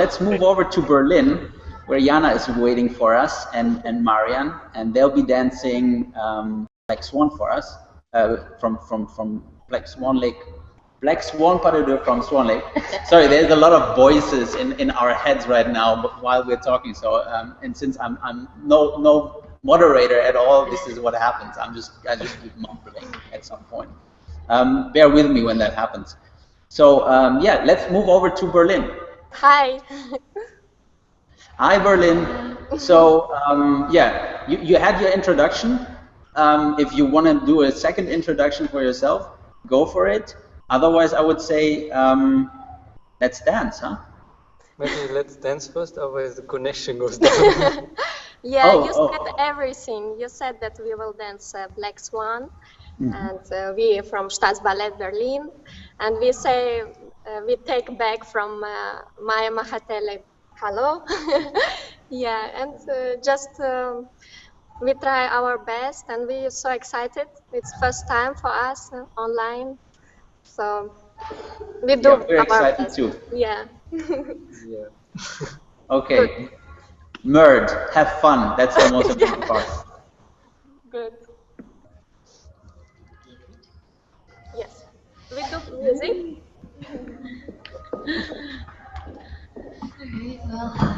let's move over to Berlin, where Iana is waiting for us, and Marian, and they'll be dancing Black Swan for us from Black Swan Lake. Black Swan Pas de deux from Swan Lake. Sorry, there's a lot of voices in our heads right now while we're talking. So, and since I'm no moderator at all, this is what happens. I just keep mumbling at some point. Bear with me when that happens. So yeah, let's move over to Berlin. Hi. Hi, Berlin. So yeah, you had your introduction. If you want to do a second introduction for yourself, go for it. Otherwise, I would say let's dance, huh? Maybe let's dance first, otherwise the connection goes down. Yeah, you said everything. You said that we will dance Black Swan, and we from Staatsballet Berlin, and we say we take back from Maya Mahatele. Hello. Yeah, and just we try our best, and we are so excited. It's first time for us online, so we do we're our excited best. too. Yeah. Yeah. Okay. Good. Nerd, have fun. That's the most important part. Good. Yes. We do music. Okay, well.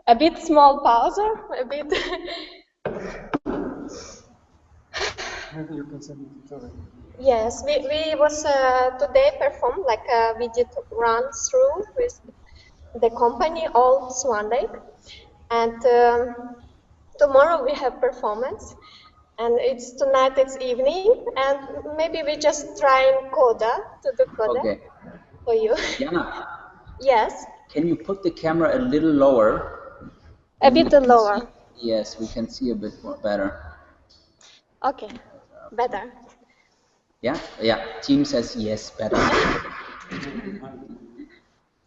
A bit small pause, a bit. You can send it to Zarely. Yes, we was today performed like we did run through with the company all Swan Lake, and tomorrow we have performance, and it's tonight, it's evening, and maybe we just try coda to do coda Okay. for you. Iana, Yes, can you put the camera a little lower? a bit lower. Yes, we can see a bit more better. Okay, better. Yeah, yeah. Team says yes, better.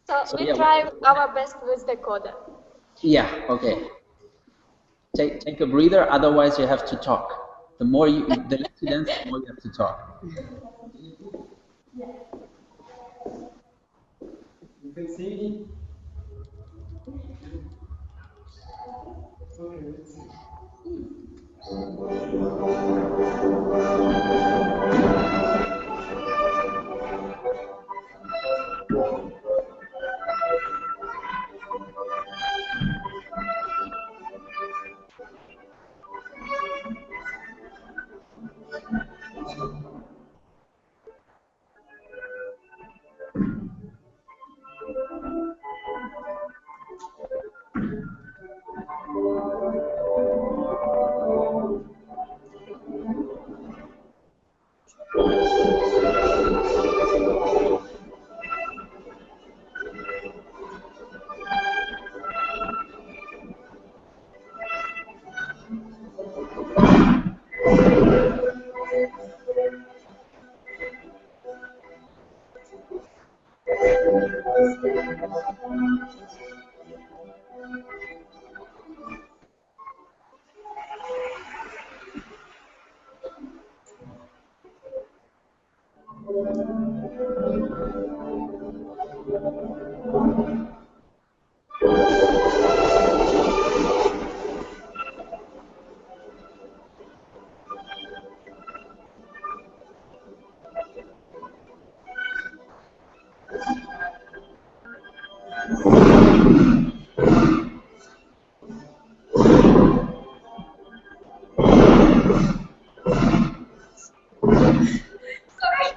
So we yeah, try our best with the coda. Yeah. Okay. Take a breather. Otherwise, you have to talk. The less you dance, the more you have to talk. You can see. Okay, let's see. Sorry. Sorry.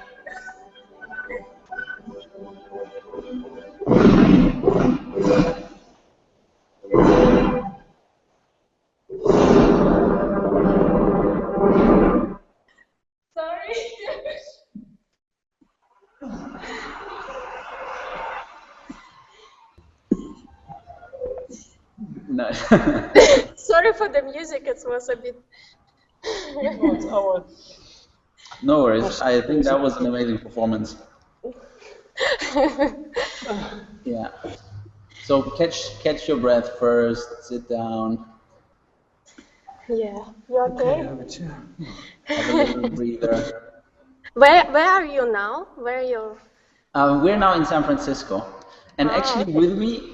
No. Sorry for the music, it was a bit... No worries. I think that was an amazing performance. Yeah. So catch your breath first. Sit down. Yeah. You okay? Have a little breather. Where are you now? Where are you? We're now in San Francisco. And actually okay. with me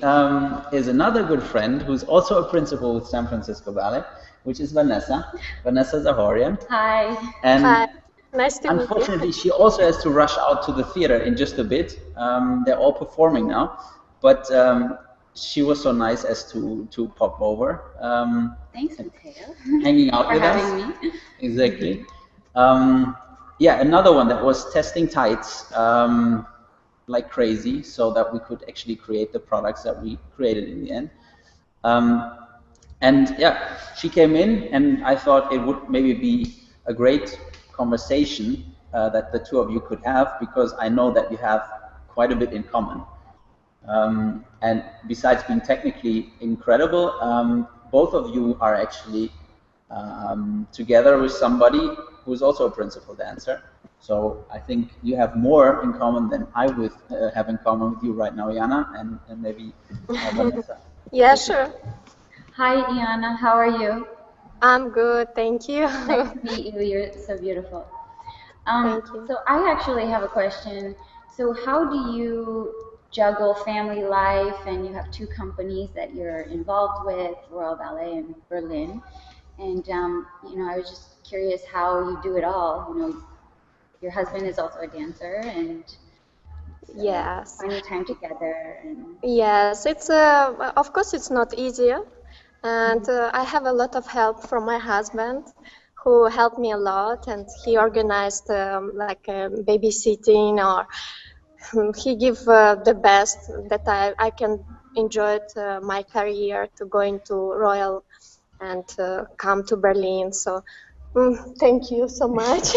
is another good friend who's also a principal with San Francisco Ballet, which is Vanessa Zahorian. Hi. And Hi. Nice to meet you. unfortunately, she also has to rush out to the theater in just a bit. They're all performing now. But she was so nice as to pop over. Thanks, Mateo. Hanging out for with us. having me. Exactly. Yeah, another one that was testing tights like crazy so that we could actually create the products that we created in the end. And yeah, she came in and I thought it would maybe be a great conversation that the two of you could have, because I know that you have quite a bit in common. And besides being technically incredible, both of you are actually together with somebody who's also a principal dancer. So I think you have more in common than I would have in common with you right now, Iana, and maybe Vanessa. Yeah, sure. Hi, Iana. How are you? I'm good, thank you. Nice to meet you. You're so beautiful. Thank you. So I actually have a question. So how do you juggle family life, and you have two companies that you're involved with, Royal Ballet in Berlin, and you know, I was just curious how you do it all. You know, your husband is also a dancer, and so Yes. finding time together. And Yes, it's of course it's not easy, and I have a lot of help from my husband, who helped me a lot, and he organized like babysitting, or he give the best that I can enjoy my career to going to Royal and come to Berlin. So thank you so much.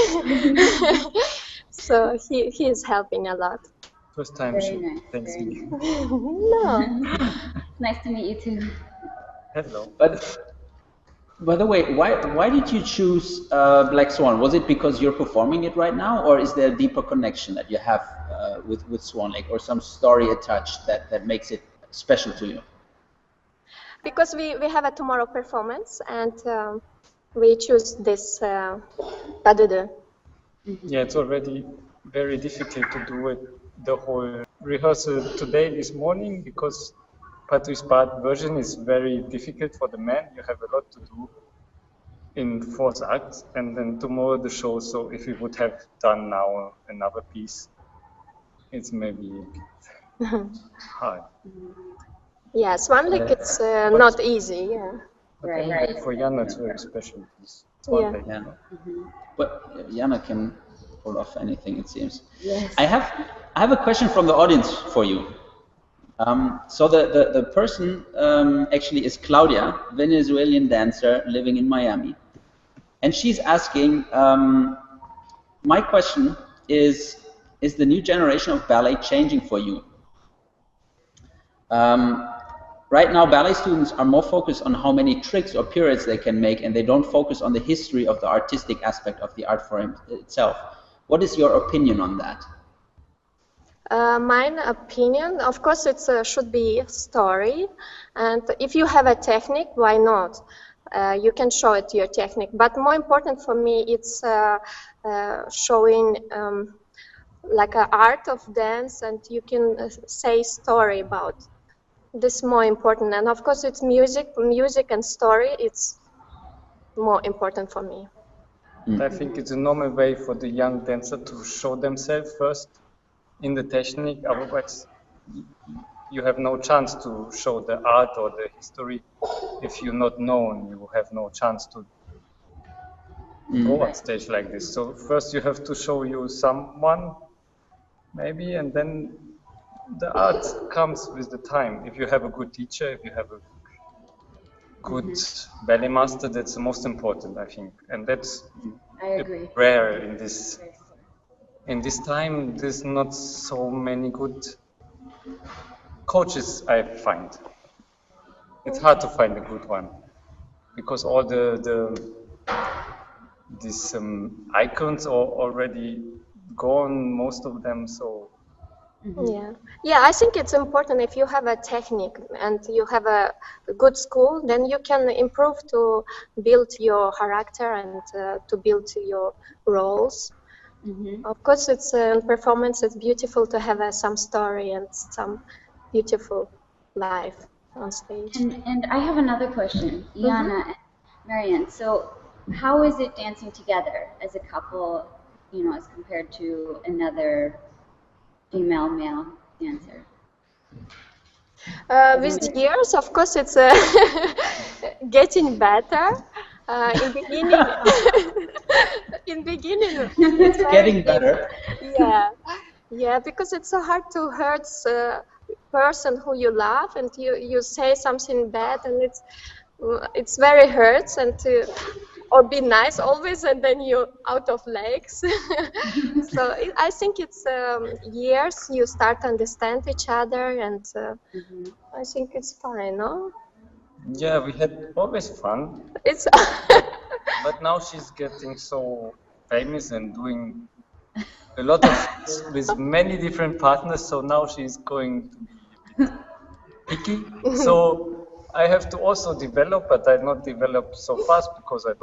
So he is helping a lot. First time very she nice. thanks Very me. nice. No. Nice to meet you too. Hello. But by the way, why did you choose Black Swan? Was it because you're performing it right now, or is there a deeper connection that you have with Swan Lake, or some story attached that makes it special to you? Because we have a tomorrow performance, and we choose this pas de deux. Yeah, it's already very difficult to do it, the whole rehearsal today, this morning, because Patrice part version is very difficult for the men. You have a lot to do in 4 acts, and then tomorrow the show. So if we would have done now another piece, it's maybe a bit hard. Yeah, Swan Lake, it's not easy. Yeah. But Right. anyway, for Iana, it's very special. It's Yeah. one day, Yeah. you know? But Iana can pull off anything, it seems. Yes. I have a question from the audience for you. So the person actually is Claudia, Venezuelan dancer living in Miami. And she's asking, my question is the new generation of ballet changing for you? Right now, ballet students are more focused on how many tricks or pirouettes they can make, and they don't focus on the history of the artistic aspect of the art form itself. What is your opinion on that? My opinion, of course, it should be a story, and if you have a technique, why not? You can show it your technique, but more important for me, it's showing like an art of dance, and you can say story about. This is more important, and of course, it's music and story. It's more important for me. I think it's a normal way for the young dancer to show themselves first in the technique. Otherwise, you have no chance to show the art or the history. If you're not known, you have no chance to go on stage like this. So first you have to show you someone, maybe, and then the art comes with the time. If you have a good teacher, if you have a good ballet master, that's the most important, I think. And that's I agree. rare in this. In this time, there's not so many good coaches, I find. It's hard to find a good one because all these icons are already gone, most of them. So Yeah, I think it's important if you have a technique and you have a good school, then you can improve to build your character and to build your roles. Of course, it's performance. It's beautiful to have some story and some beautiful life on stage. And I have another question, Iana and Marian. So, how is it dancing together as a couple, you know, as compared to another female male dancer? With years, of course, it's getting better. In beginning, it's getting better. Yeah, because it's so hard to hurt person who you love, and you say something bad, and it's very hurts, and or be nice always, and then you're out of legs. So I think it's years you start to understand each other, and I think it's fine, no? yeah, we had always fun. It's But now she's getting so famous and doing a lot of things with many different partners. So now she's going to be a bit picky. So I have to also develop, but I not develop so fast because I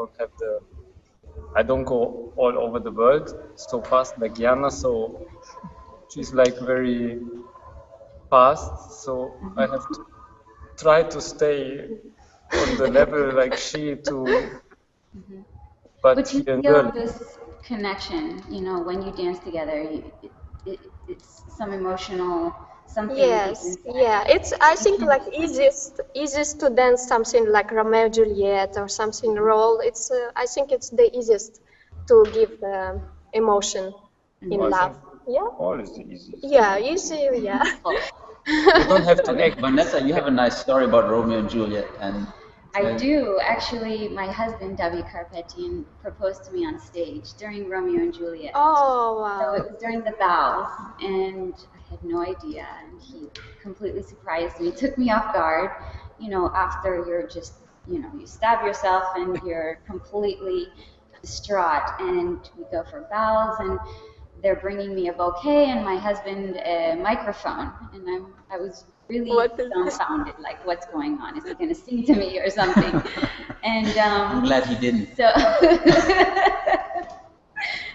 don't go all over the world so fast like Iana. So she's like very fast. So I have to try to stay on the level like she to. But you feel this connection, you know, when you dance together. It's some emotional something. Yes, yeah. It's I think like easiest to dance something like Romeo and Juliet or something role. It's I think it's the easiest to give emotion in love. Yeah. All is the easiest. Yeah, easy. Yeah. You don't have to act. Vanessa, you have a nice story about Romeo and Juliet, and I do. Actually, my husband, David Carpetian, proposed to me on stage during Romeo and Juliet. Oh, wow. So it was during the bows, and I had no idea, and he completely surprised me, took me off guard. You know, after you're just, you know, you stab yourself and you're completely distraught, and we go for bows, and they're bringing me a bouquet and my husband a microphone, and I was really dumbfounded, like, what's going on? Is he going to sing to me or something? And I'm glad he didn't.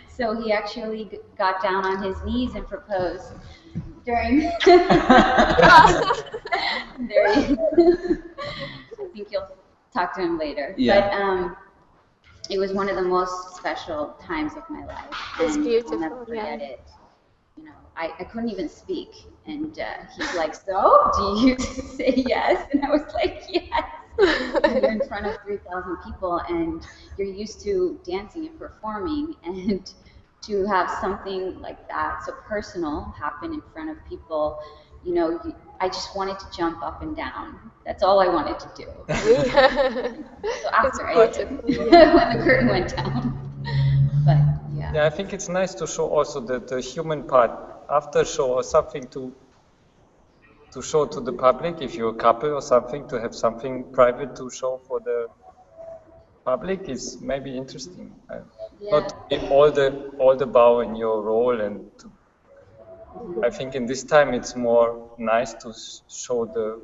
So he actually got down on his knees and proposed during. I think you'll talk to him later. Yeah. But it was one of the most special times of my life. It's beautiful. I'll never forget it. You know, I couldn't even speak, and he's like, "So, do you say yes?" And I was like, "Yes." And you're in front of 3,000 people, and you're used to dancing and performing, and to have something like that so personal happen in front of people, you know, I just wanted to jump up and down. That's all I wanted to do. So after I did, when the curtain went down. But yeah. Yeah, I think it's nice to show also the human part after show, or something to show to the public. If you're a couple or something, to have something private to show for the public is maybe interesting. Not give all the bow in your role, and I think in this time it's more nice to show the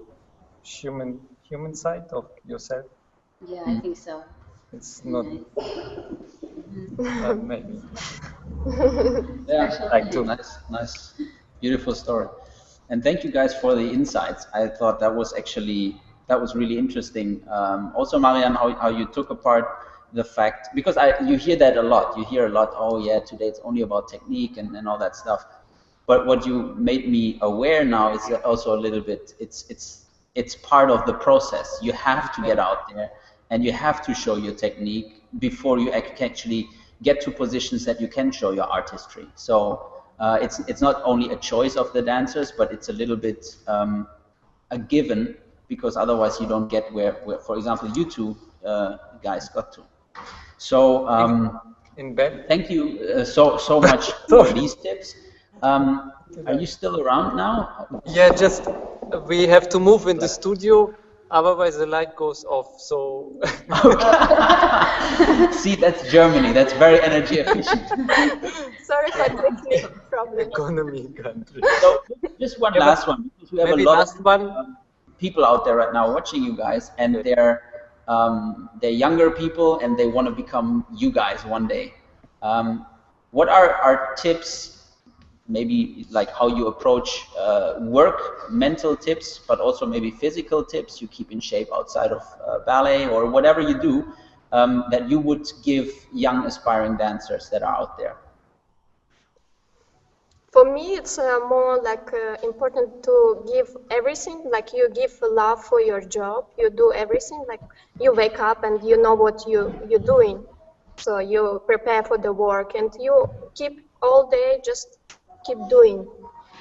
human side of yourself. Yeah, I think so. It's not maybe. Yeah, like to. Nice, beautiful story. And thank you guys for the insights. I thought that was really interesting. Also, Marian, how you took apart the fact, because you hear that a lot. You hear a lot, oh yeah, today it's only about technique and all that stuff. But what you made me aware now is that also a little bit, it's part of the process. You have to get out there and you have to show your technique before you actually get to positions that you can show your artistry. So it's not only a choice of the dancers, but it's a little bit a given, because otherwise you don't get where for example, you two guys got to. So thank you so much for these tips. Are you still around now? Yeah, just we have to move in the studio, otherwise the light goes off. So see, that's Germany. That's very energy efficient. Sorry for technical problem. Economy country. So just one last one, because we have a lot of people out there right now watching you guys, and they're younger people and they want to become you guys one day. What are our tips? Maybe like how you approach work, mental tips, but also maybe physical tips you keep in shape outside of ballet, or whatever you do, that you would give young aspiring dancers that are out there. For me, it's more like important to give everything. Like you give love for your job, you do everything. Like you wake up and you know what you're doing, so you prepare for the work and you keep all day just keep doing,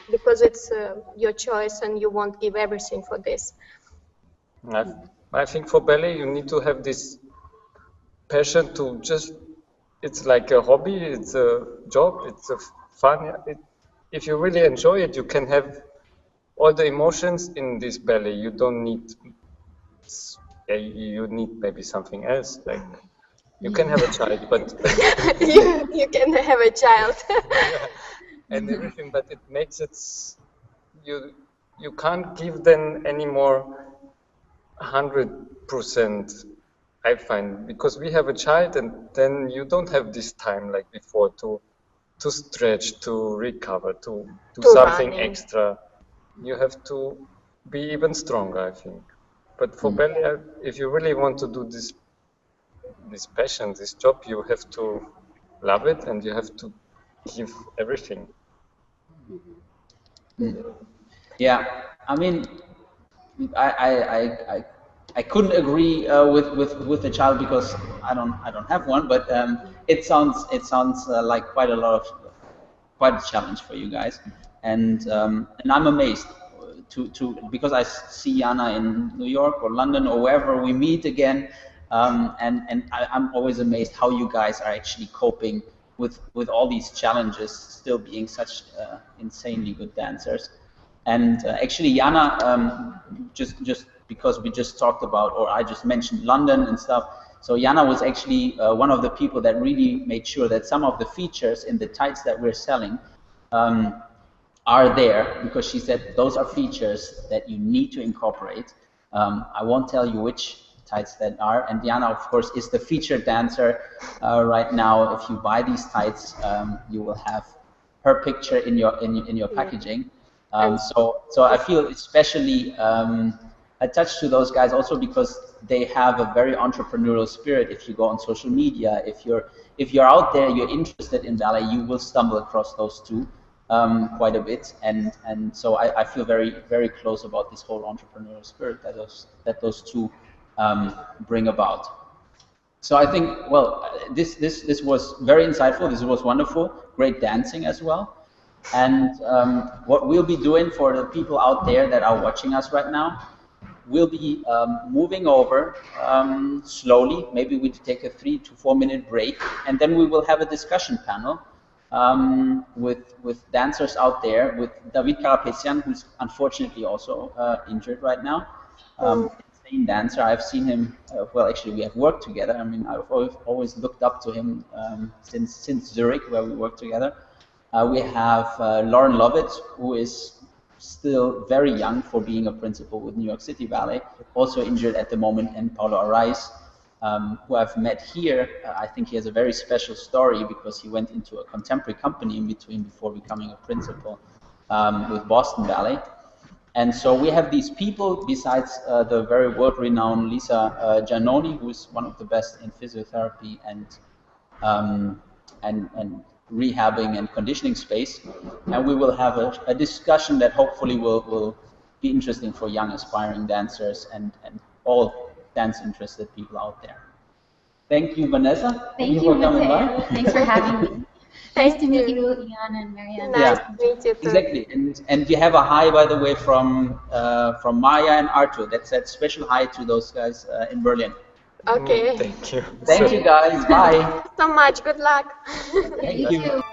because it's your choice and you won't give everything for this. I think for ballet you need to have this passion to just, it's like a hobby, it's a job, it's a fun. If you really enjoy it, you can have all the emotions in this ballet. You don't need, you need maybe something else, like you can have a child, but you can have a child. and everything, but it makes it, you can't give them any more 100%, I find, because we have a child and then you don't have this time like before to stretch, to recover, to do something extra. You have to be even stronger, I think. But for ballet, if you really want to do this passion, this job, you have to love it and you have to give everything. Yeah, I mean, I couldn't agree with the child, because I don't have one, but it sounds like quite a challenge for you guys, and I'm amazed because I see Iana in New York or London or wherever we meet again, and I'm always amazed how you guys are actually coping with all these challenges, still being such insanely good dancers. And actually, Iana, just because we just talked about, or I just mentioned London and stuff, so Iana was actually one of the people that really made sure that some of the features in the tights that we're selling are there, because she said those are features that you need to incorporate. I won't tell you which tights that are, and Iana, of course, is the featured dancer right now. If you buy these tights, you will have her picture in your packaging. So I feel especially attached to those guys also because they have a very entrepreneurial spirit. If you go on social media, if you're out there, you're interested in ballet, you will stumble across those two quite a bit, and so I feel very, very close about this whole entrepreneurial spirit that those two bring about. So I think, well, this was very insightful. This was wonderful. Great dancing as well. And what we'll be doing for the people out there that are watching us right now, we'll be moving over slowly. Maybe we take a 3 to 4 minute break, and then we will have a discussion panel with dancers out there, with David Karapetian, who's unfortunately also injured right now. Insane dancer. I've seen him. Well, actually, we have worked together. I mean, I've always looked up to him since Zurich, where we worked together. We have Lauren Lovett, who is still very young for being a principal with New York City Ballet, also injured at the moment, and Paulo Arraiz, who I've met here. I think he has a very special story because he went into a contemporary company in between before becoming a principal with Boston Ballet. And so we have these people, besides the very world-renowned Lisa Giannoni, who is one of the best in physiotherapy and rehabbing and conditioning space, and we will have a discussion that hopefully will be interesting for young aspiring dancers and all dance interested people out there. Thank you, Vanessa. Thank you, for coming by. Mateo. Thanks for having me. Nice to meet you, Iana and Marian. Nice to meet you too. Exactly. And you have a hi, by the way, from Maya and Arthur. That's that special hi to those guys in Berlin. Okay. Thank you. Thank you, guys. Bye. Thank you so much. Good luck. Thank you.